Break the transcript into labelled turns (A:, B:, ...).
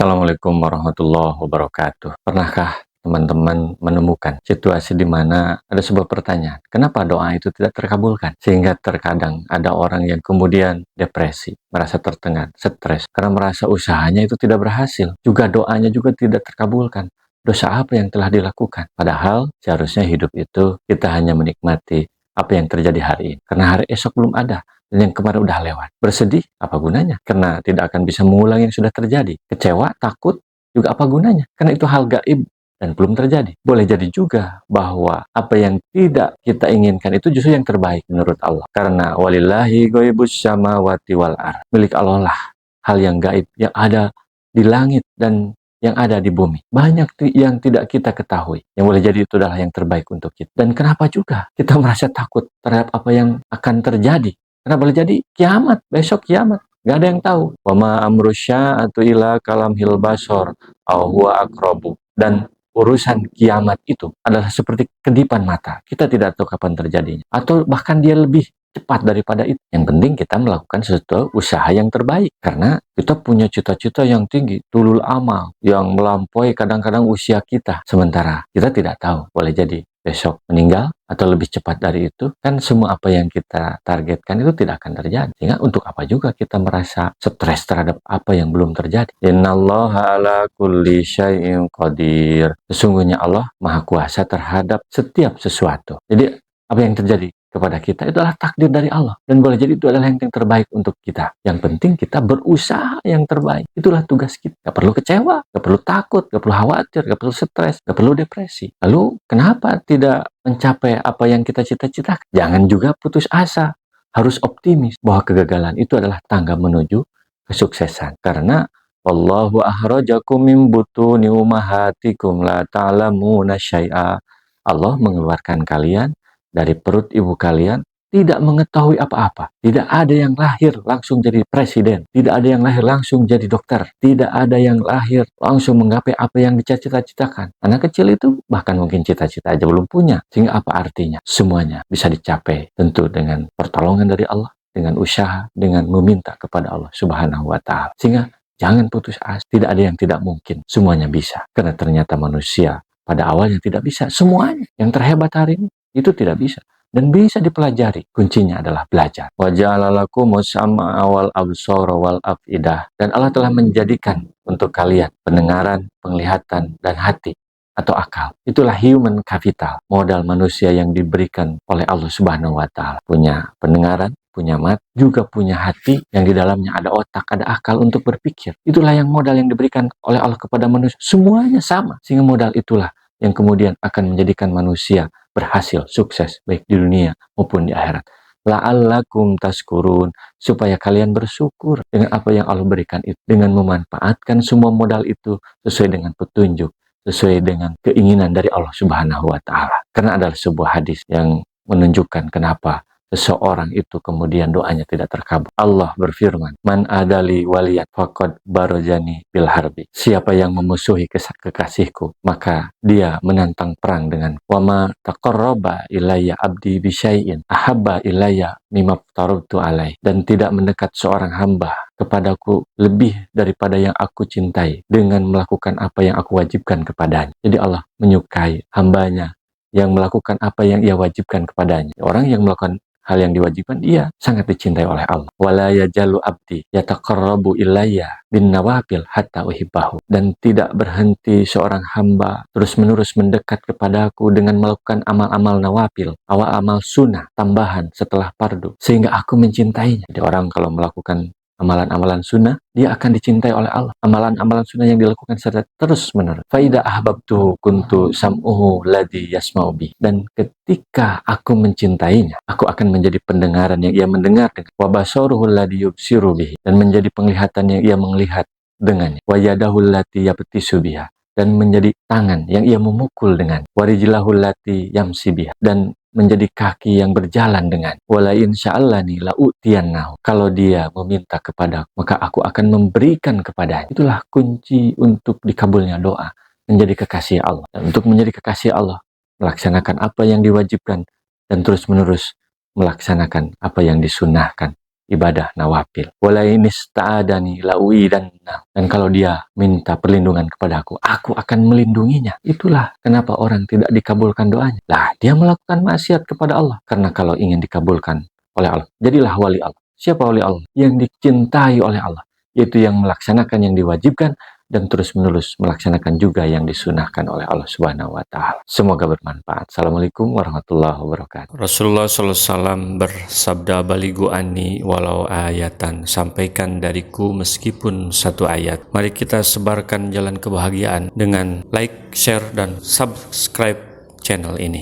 A: Assalamualaikum warahmatullahi wabarakatuh. Pernahkah teman-teman menemukan situasi di mana ada sebuah pertanyaan, kenapa doa itu tidak terkabulkan? Sehingga terkadang ada orang yang kemudian depresi, merasa tertekan, stres, karena merasa usahanya itu tidak berhasil. Juga doanya juga tidak terkabulkan. Dosa apa yang telah dilakukan? Padahal seharusnya hidup itu kita hanya menikmati apa yang terjadi hari ini. Karena hari esok belum ada. Dan yang kemarin udah lewat. Bersedih, apa gunanya? Karena tidak akan bisa mengulang yang sudah terjadi. Kecewa, takut, juga apa gunanya? Karena itu hal gaib dan belum terjadi. Boleh jadi juga bahwa apa yang tidak kita inginkan itu justru yang terbaik menurut Allah. Karena walillahi ghaibus samawati wal ardh. Milik Allah lah hal yang gaib yang ada di langit dan yang ada di bumi. Banyak yang tidak kita ketahui. Yang boleh jadi itu adalah yang terbaik untuk kita. Dan kenapa juga kita merasa takut terhadap apa yang akan terjadi? Karena boleh jadi kiamat, besok kiamat. Gak ada yang tahu. Wa ma amrusya atau ila kalam hilbasor huwa akrobu. Dan urusan kiamat itu adalah seperti kedipan mata. Kita tidak tahu kapan terjadinya. Atau bahkan dia lebih cepat daripada itu. Yang penting kita melakukan sesuatu usaha yang terbaik. Karena kita punya cita-cita yang tinggi, tulul amal, yang melampaui kadang-kadang usia kita. Sementara kita tidak tahu, boleh jadi besok meninggal atau lebih cepat dari itu, kan semua apa yang kita targetkan itu tidak akan terjadi. Sehingga untuk apa juga kita merasa stres terhadap apa yang belum terjadi. Innallaha ala kulli syai'in qadir. Sesungguhnya Allah Maha Kuasa terhadap setiap sesuatu. Jadi apa yang terjadi kepada kita itu adalah takdir dari Allah. Dan boleh jadi itu adalah yang terbaik untuk kita. Yang penting kita berusaha yang terbaik. Itulah tugas kita. Gak perlu kecewa, gak perlu takut, gak perlu khawatir, gak perlu stres, gak perlu depresi. Lalu kenapa tidak mencapai apa yang kita cita-citakan? Jangan juga putus asa. Harus optimis bahwa kegagalan itu adalah tangga menuju kesuksesan. Karena Wallahu ahrajakum min butuni ummahatikum la ta'lamuna syai'a. Allah mengeluarkan kalian dari perut ibu kalian tidak mengetahui apa-apa. Tidak ada yang lahir langsung jadi presiden. Tidak ada yang lahir langsung jadi dokter. Tidak ada yang lahir langsung menggapai apa yang dicita-citakan. Anak kecil itu bahkan mungkin cita-cita aja belum punya. Sehingga apa artinya? Semuanya bisa dicapai tentu dengan pertolongan dari Allah, dengan usaha, dengan meminta kepada Allah Subhanahu wa Ta'ala. Sehingga jangan putus asa. Tidak ada yang tidak mungkin. Semuanya bisa. Karena ternyata manusia pada awalnya tidak bisa. Semuanya yang terhebat hari ini itu tidak bisa dan bisa dipelajari. Kuncinya adalah belajar. Wa ja'ala lakumus sam'a wal absara wal afidah. Dan Allah telah menjadikan untuk kalian pendengaran, penglihatan dan hati atau akal. Itulah human capital, modal manusia yang diberikan oleh Allah Subhanahu wa Ta'ala. Punya pendengaran, punya mata, juga punya hati yang di dalamnya ada otak, ada akal untuk berpikir. Itulah yang modal yang diberikan oleh Allah kepada manusia. Semuanya sama. Sehingga modal itulah yang kemudian akan menjadikan manusia berhasil, sukses, baik di dunia maupun di akhirat. La'allakum taskurun, supaya kalian bersyukur dengan apa yang Allah berikan itu, dengan memanfaatkan semua modal itu sesuai dengan petunjuk, sesuai dengan keinginan dari Allah Subhanahu wa Ta'ala. Karena adalah sebuah hadis yang menunjukkan kenapa seseorang itu kemudian doanya tidak terkabul. Allah berfirman, "Man adali waliyat faqad barojani bil harbi." Siapa yang memusuhi kekasihku, maka dia menantang perang dengan wa ma taqarraba ilayya abdi bi syai'in ahabba ilayya mimma aftaratu alai. Dan tidak mendekat seorang hamba kepadaku lebih daripada yang aku cintai dengan melakukan apa yang aku wajibkan kepadanya. Jadi Allah menyukai hambanya yang melakukan apa yang ia wajibkan kepadanya. Orang yang melakukan hal yang diwajibkan, dia sangat dicintai oleh Allah. Wala yajalu abdi yataqarrabu ilayya bin nawafil hatta uhibbahu. Dan tidak berhenti seorang hamba terus-menerus mendekat kepadaku dengan melakukan amal-amal nawafil, amal sunnah tambahan setelah fardu, sehingga aku mencintainya. Jadi orang kalau melakukan amalan-amalan sunnah, dia akan dicintai oleh Allah. Amalan-amalan sunnah yang dilakukan secara terus-menerus. Faida ahbabtu kuntu sam'uhu ladhi yasma'u bi. Dan ketika aku mencintainya, aku akan menjadi pendengaran yang ia mendengar dengan. Wa basaruhu ladhi yubsiru bihi. Dan menjadi penglihatan yang ia melihat dengannya. Wa yadahu lati yabtisu biha. Dan menjadi tangan yang ia memukul dengan. Wa rijlahu lati yamsi biha. Dan menjadi kaki yang berjalan dengan. Wala insya'allani la'utiyannahu. Kalau dia meminta kepada, maka aku akan memberikan kepadanya. Itulah kunci untuk dikabulnya doa, menjadi kekasih Allah. Dan untuk menjadi kekasih Allah, melaksanakan apa yang diwajibkan dan terus-menerus melaksanakan apa yang disunnahkan. ibadah nawafil. Wala inista'adani la'uidanna. Dan kalau dia minta perlindungan kepada aku akan melindunginya. Itulah kenapa orang tidak dikabulkan doanya. Lah, dia melakukan maksiat kepada Allah. Karena kalau ingin dikabulkan oleh Allah, jadilah wali Allah. Siapa wali Allah? Yang dicintai oleh Allah, yaitu yang melaksanakan yang diwajibkan dan terus-menerus melaksanakan juga yang disunahkan oleh Allah Subhanahu wa Ta'ala. Semoga bermanfaat. Assalamualaikum warahmatullahi wabarakatuh.
B: Rasulullah SAW bersabda, "Baligu anni walau ayatan." Sampaikan dariku meskipun satu ayat. Mari kita sebarkan jalan kebahagiaan dengan like, share, dan subscribe channel ini.